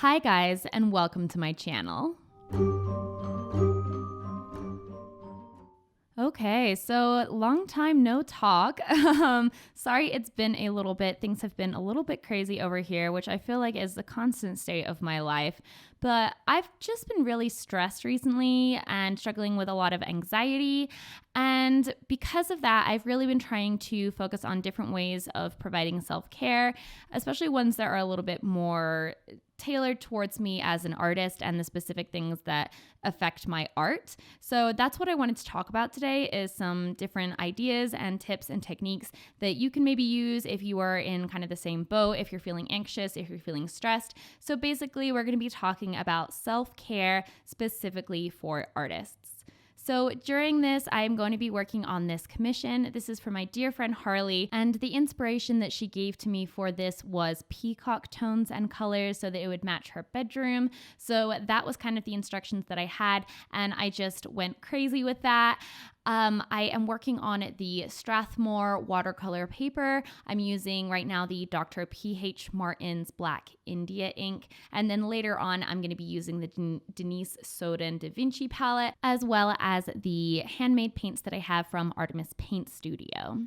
Hi guys, and welcome to my channel. Okay, so long time no talk. Sorry it's been a little bit. Things have been a little bit crazy over here, which I feel like is the constant state of my life. But I've just been really stressed recently and struggling with a lot of anxiety. And because of that, I've really been trying to focus on different ways of providing self-care, especially ones that are a little bit more tailored towards me as an artist and the specific things that affect my art. So that's what I wanted to talk about today is some different ideas and tips and techniques that you can maybe use if you are in kind of the same boat, if you're feeling anxious, if you're feeling stressed. So basically, we're going to be talking about self-care specifically for artists. So during this, I'm going to be working on this commission. This is for my dear friend Harley, and the inspiration that she gave to me for this was peacock tones and colors so that it would match her bedroom. So that was kind of the instructions that I had, and I just went crazy with that. I am working on the Strathmore watercolor paper. I'm using right now the Dr. P.H. Martin's Black India ink. And then later on, I'm going to be using the Denise Soden Da Vinci palette, as well as the handmade paints that I have from Artemis Paint Studio.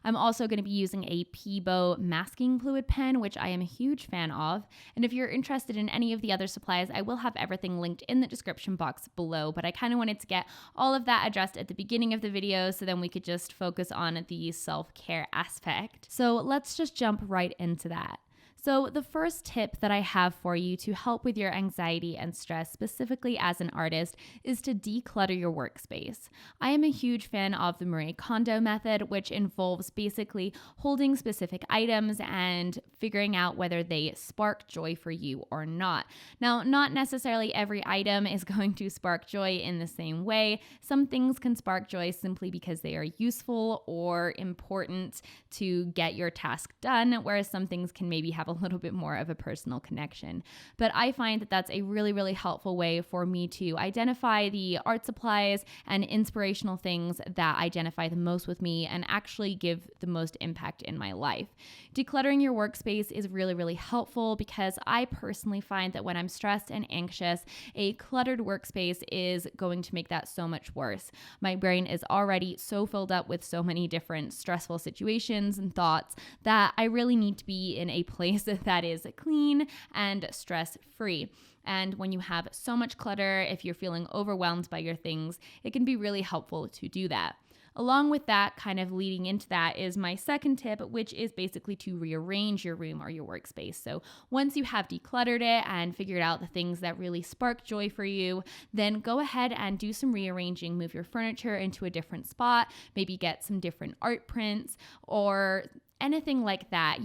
I'm also going to be using a Peebo masking fluid pen, which I am a huge fan of. And if you're interested in any of the other supplies, I will have everything linked in the description box below. But I kind of wanted to get all of that addressed at the beginning of the video so then we could just focus on the self-care aspect. So let's just jump right into that. So the first tip that I have for you to help with your anxiety and stress, specifically as an artist, is to declutter your workspace. I am a huge fan of the Marie Kondo method, which involves basically holding specific items and figuring out whether they spark joy for you or not. Now, not necessarily every item is going to spark joy in the same way. Some things can spark joy simply because they are useful or important to get your task done, whereas some things can maybe have a little bit more of a personal connection. But I find that that's a really, really helpful way for me to identify the art supplies and inspirational things that identify the most with me and actually give the most impact in my life. Decluttering your workspace is really, really helpful because I personally find that when I'm stressed and anxious, a cluttered workspace is going to make that so much worse. My brain is already so filled up with so many different stressful situations and thoughts that I really need to be in a place that is clean and stress-free. And when you have so much clutter, if you're feeling overwhelmed by your things, it can be really helpful to do that. Along with that, kind of leading into that is my second tip, which is basically to rearrange your room or your workspace. So once you have decluttered it and figured out the things that really spark joy for you, then go ahead and do some rearranging. Move your furniture into a different spot, maybe get some different art prints or anything like that,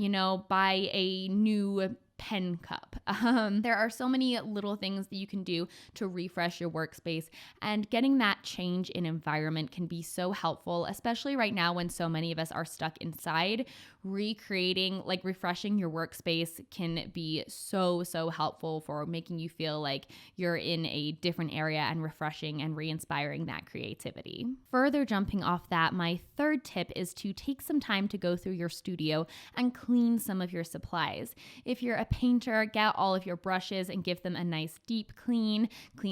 buy a new pen cup. There are so many little things that you can do to refresh your workspace, and getting that change in environment can be so helpful, especially right now when so many of us are stuck inside. Refreshing your workspace can be so helpful for making you feel like you're in a different area and refreshing and re-inspiring that creativity. Further jumping off that, my third tip is to take some time to go through your studio and clean some of your supplies. If you're a painter, get all of your brushes and give them a nice deep clean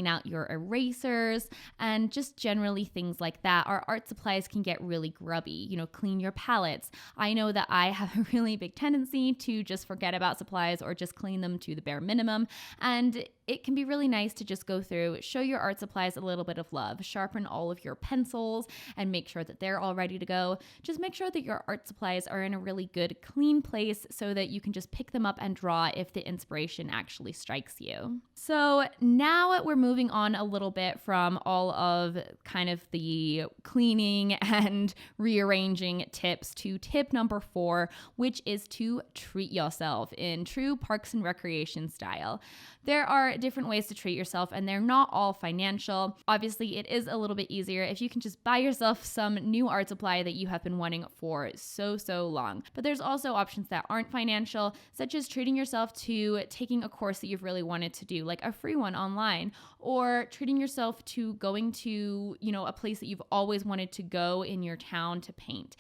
out your erasers, and just generally things like that. Our art supplies can get really grubby, clean your palettes. I know that I have a really big tendency to just forget about supplies or just clean them to the bare minimum, and it can be really nice to just go through, show your art supplies a little bit of love, sharpen all of your pencils and make sure that they're all ready to go. Just make sure that your art supplies are in a really good, clean place so that you can just pick them up and draw if the inspiration actually strikes you. So now we're moving on a little bit from all of kind of the cleaning and rearranging tips to tip number 4, which is to treat yourself in true Parks and Recreation style. There are different ways to treat yourself, and they're not all financial. Obviously, it is a little bit easier if you can just buy yourself some new art supply that you have been wanting for so long. But there's also options that aren't financial, such as treating yourself to taking a course that you've really wanted to do, like a free one online, or treating yourself to going to, a place that you've always wanted to go in your town to paint,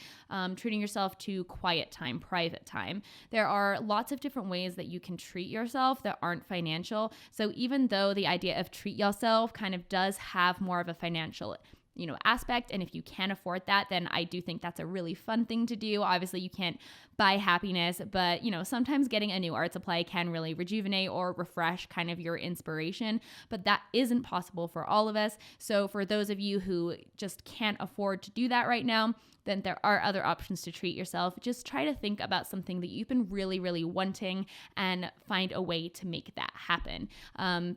treating yourself to quiet time, private time. There are lots of different ways that you can treat yourself that aren't financial. So even though the idea of treat yourself kind of does have more of a financial aspect, and if you can afford that, then I do think that's a really fun thing to do. Obviously, you can't buy happiness, but sometimes getting a new art supply can really rejuvenate or refresh kind of your inspiration, but that isn't possible for all of us. So for those of you who just can't afford to do that right now, then there are other options to treat yourself. Just try to think about something that you've been really wanting and find a way to make that happen.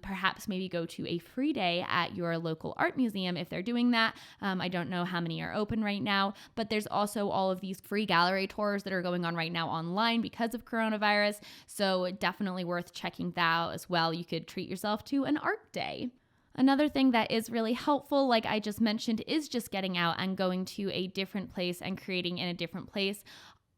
Perhaps maybe go to a free day at your local art museum if they're doing that. I don't know how many are open right now, but there's also all of these free gallery tours that are going on right now online because of coronavirus. So definitely worth checking that out as well. You could treat yourself to an art day. Another thing that is really helpful, like I just mentioned, is just getting out and going to a different place and creating in a different place.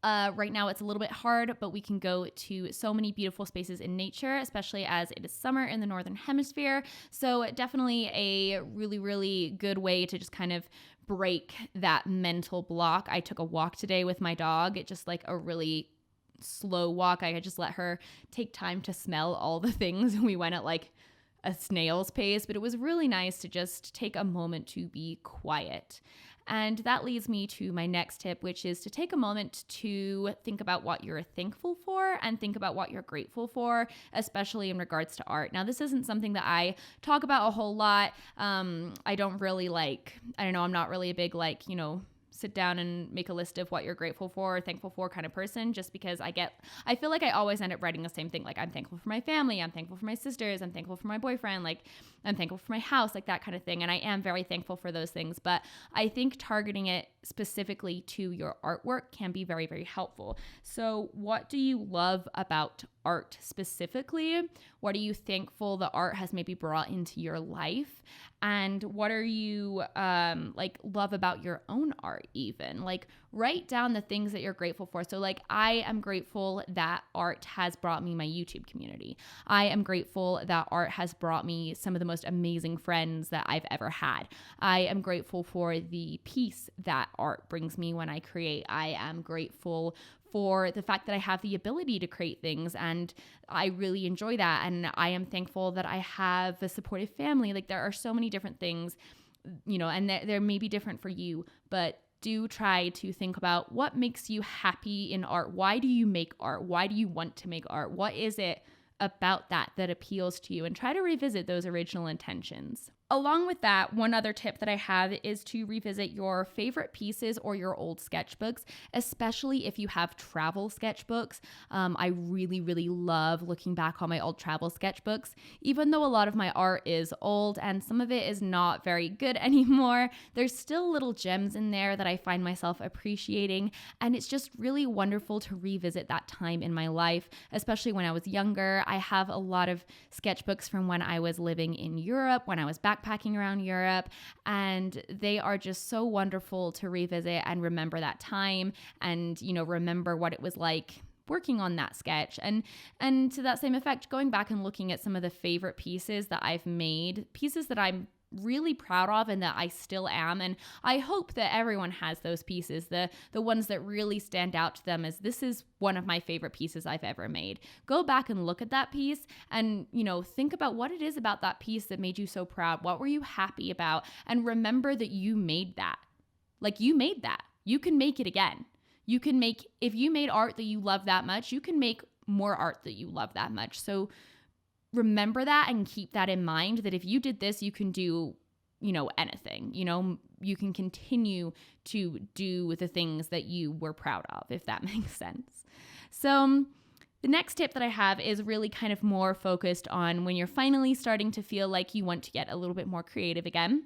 Right now it's a little bit hard, but we can go to so many beautiful spaces in nature, especially as it is summer in the Northern Hemisphere. So definitely a really good way to just kind of break that mental block. I took a walk today with my dog. It's just like a really slow walk. I just let her take time to smell all the things. We went at like a snail's pace, but it was really nice to just take a moment to be quiet. And that leads me to my next tip, which is to take a moment to think about what you're thankful for and think about what you're grateful for, especially in regards to art. Now, this isn't something that I talk about a whole lot. I don't really I'm not really a big sit down and make a list of what you're grateful for or thankful for kind of person, just because I feel like I always end up writing the same thing. Like, I'm thankful for my family, I'm thankful for my sisters, I'm thankful for my boyfriend, like I'm thankful for my house, like that kind of thing. And I am very thankful for those things, but I think targeting it specifically to your artwork can be very helpful. So what do you love about art specifically? What are you thankful the art has maybe brought into your life? And what are you love about your own art even? Like, write down the things that you're grateful for. So like, I am grateful that art has brought me my YouTube community. I am grateful that art has brought me some of the most amazing friends that I've ever had. I am grateful for the peace that art brings me when I create. I am grateful for the fact that I have the ability to create things, and I really enjoy that. And I am thankful that I have a supportive family. Like, there are so many different things, and they're maybe different for you, but do try to think about what makes you happy in art. Why do you make art? Why do you want to make art? What is it about that appeals to you? And try to revisit those original intentions. Along with that, one other tip that I have is to revisit your favorite pieces or your old sketchbooks, especially if you have travel sketchbooks. I really love looking back on my old travel sketchbooks. Even though a lot of my art is old and some of it is not very good anymore, there's still little gems in there that I find myself appreciating. And it's just really wonderful to revisit that time in my life, especially when I was younger. I have a lot of sketchbooks from when I was living in Europe, when I was backpacking around Europe, and they are just so wonderful to revisit and remember that time and, remember what it was like working on that sketch. And to that same effect, going back and looking at some of the favorite pieces that I've made, pieces that I'm really proud of and that I still am. And I hope that everyone has those pieces, the ones that really stand out to them as this is one of my favorite pieces I've ever made. Go back and look at that piece and, think about what it is about that piece that made you so proud. What were you happy about? And remember that you made that. Like, you made that. You can make it again. If you made art that you love that much, you can make more art that you love that much. So remember that and keep that in mind, that if you did this, you can do, anything, you can continue to do the things that you were proud of, if that makes sense. So the next tip that I have is really kind of more focused on when you're finally starting to feel like you want to get a little bit more creative again.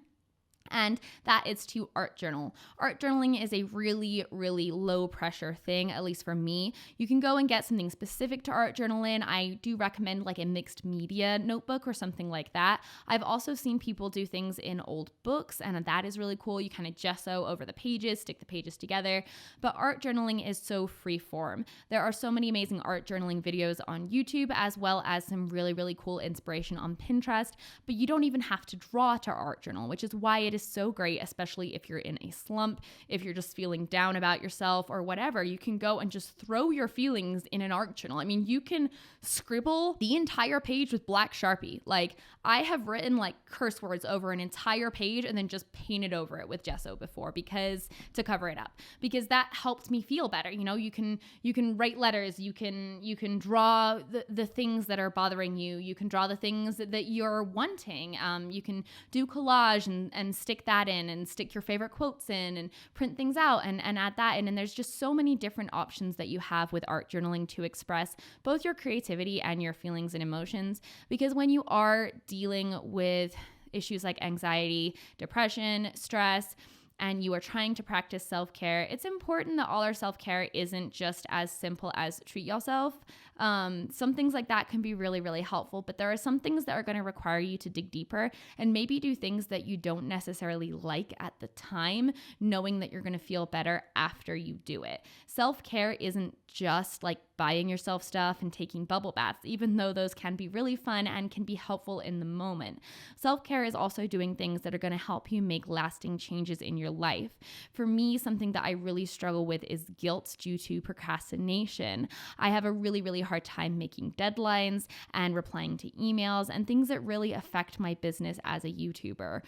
And that is to art journal. Art journaling is a really, really low pressure thing, at least for me. You can go and get something specific to art journal in. I do recommend like a mixed media notebook or something like that. I've also seen people do things in old books, and that is really cool. You kind of gesso over the pages, stick the pages together. But art journaling is so free form. There are so many amazing art journaling videos on YouTube, as well as some really, really cool inspiration on Pinterest. But you don't even have to draw to art journal, which is why it is so great, especially if you're in a slump, if you're just feeling down about yourself or whatever. You can go and just throw your feelings in an art journal. I mean, you can scribble the entire page with black Sharpie. Like, I have written like curse words over an entire page and then just painted over it with gesso before, because to cover it up, because that helped me feel better. You know, you can write letters, you can draw the things that are bothering you, you can draw the things that you're wanting, you can do collage and stick that in, and stick your favorite quotes in, and print things out and add that in. And there's just so many different options that you have with art journaling to express both your creativity and your feelings and emotions. Because when you are dealing with issues like anxiety, depression, stress, and you are trying to practice self-care, it's important that all our self-care isn't just as simple as treat yourself. Some things like that can be really, really helpful, but there are some things that are going to require you to dig deeper and maybe do things that you don't necessarily like at the time, knowing that you're going to feel better after you do it. Self-care isn't just like buying yourself stuff and taking bubble baths, even though those can be really fun and can be helpful in the moment. Self-care is also doing things that are going to help you make lasting changes in your life. For me, something that I really struggle with is guilt due to procrastination. I have a really, really hard time making deadlines and replying to emails and things that really affect my business as a YouTuber.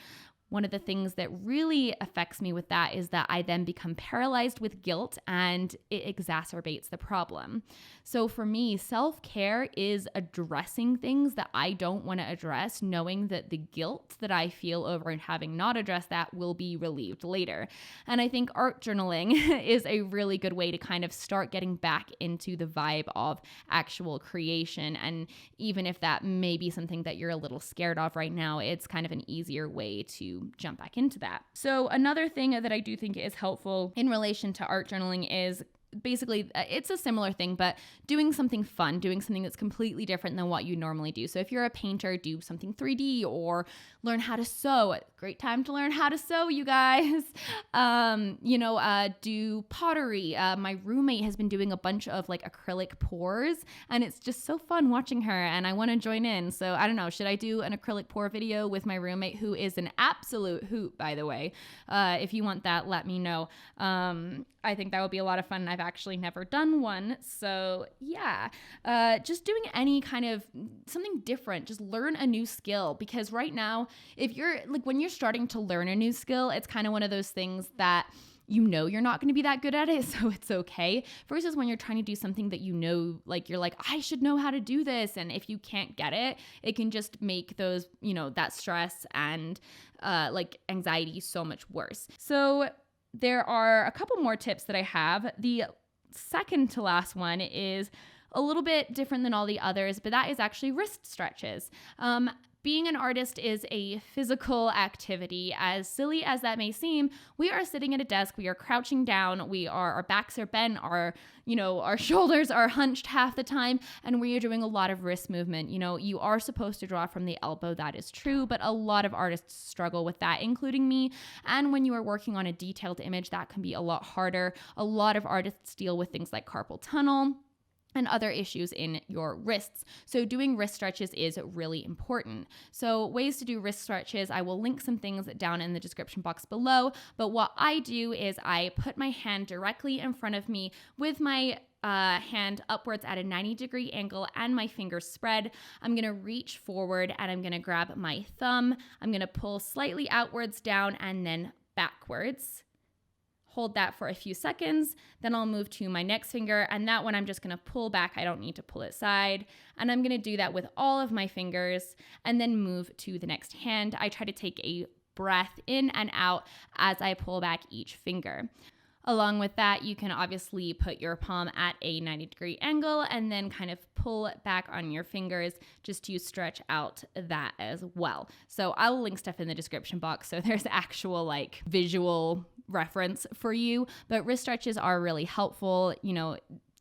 One of the things that really affects me with that is that I then become paralyzed with guilt, and it exacerbates the problem. So for me, self-care is addressing things that I don't want to address, knowing that the guilt that I feel over having not addressed that will be relieved later. And I think art journaling is a really good way to kind of start getting back into the vibe of actual creation. And even if that may be something that you're a little scared of right now, it's kind of an easier way to jump back into that. So another thing that I do think is helpful in relation to art journaling is basically, it's a similar thing, but doing something fun, doing something that's completely different than what you normally do. So if you're a painter, do something 3D or learn how to sew. Great time to learn how to sew, you guys. Do pottery. My roommate has been doing a bunch of like acrylic pours, and it's just so fun watching her, and I want to join in. So I don't know, should I do an acrylic pour video with my roommate, who is an absolute hoot, by the way? If you want that, let me know. I think that would be a lot of fun, and I've actually never done one. So yeah, just doing any kind of something different, just learn a new skill. Because right now, if you're like, when you're starting to learn a new skill, it's kind of one of those things that you know you're not going to be that good at it, so it's okay. Versus when you're trying to do something that you know, like you're like, I should know how to do this. And if you can't get it, it can just make those, that stress and like anxiety so much worse. So there are a couple more tips that I have. The second to last one is a little bit different than all the others, but that is actually wrist stretches. Being an artist is a physical activity. As silly as that may seem, we are sitting at a desk, we are crouching down, our backs are bent, our shoulders are hunched half the time, and we are doing a lot of wrist movement. You are supposed to draw from the elbow, that is true, but a lot of artists struggle with that, including me. And when you are working on a detailed image, that can be a lot harder. A lot of artists deal with things like carpal tunnel and other issues in your wrists. So doing wrist stretches is really important. So ways to do wrist stretches, I will link some things down in the description box below. But what I do is I put my hand directly in front of me with my hand upwards at a 90-degree angle and my fingers spread. I'm going to reach forward and I'm going to grab my thumb. I'm going to pull slightly outwards down and then backwards. Hold that for a few seconds, then I'll move to my next finger, and that one I'm just gonna pull back. I don't need to pull it side. And I'm gonna do that with all of my fingers and then move to the next hand. I try to take a breath in and out as I pull back each finger. Along with that, you can obviously put your palm at a 90-degree angle and then kind of pull it back on your fingers just to stretch out that as well. So I'll link stuff in the description box so there's actual like visual reference for you, but wrist stretches are really helpful.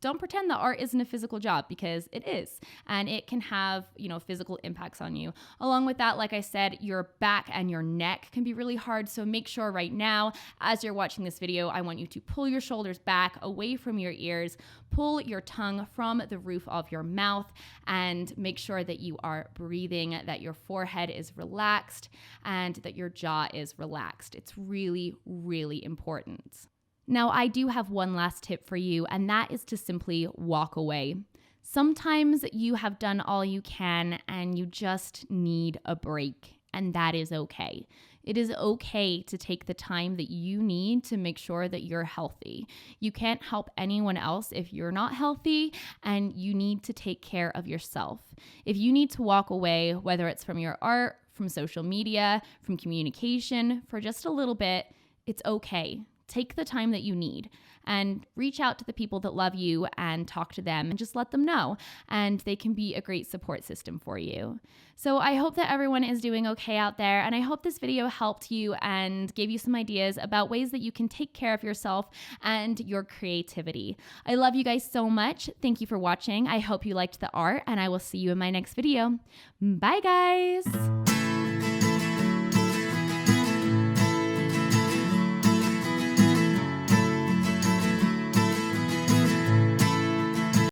Don't pretend that art isn't a physical job, because it is, and it can have, physical impacts on you. Along with that, like I said, your back and your neck can be really hard. So make sure right now, as you're watching this video, I want you to pull your shoulders back away from your ears, pull your tongue from the roof of your mouth, and make sure that you are breathing, that your forehead is relaxed, and that your jaw is relaxed. It's really, really important. Now, I do have one last tip for you, and that is to simply walk away. Sometimes you have done all you can and you just need a break, and that is okay. It is okay to take the time that you need to make sure that you're healthy. You can't help anyone else if you're not healthy, and you need to take care of yourself. If you need to walk away, whether it's from your art, from social media, from communication, for just a little bit, it's okay. Take the time that you need and reach out to the people that love you and talk to them and just let them know. And they can be a great support system for you. So I hope that everyone is doing okay out there. And I hope this video helped you and gave you some ideas about ways that you can take care of yourself and your creativity. I love you guys so much. Thank you for watching. I hope you liked the art, and I will see you in my next video. Bye, guys.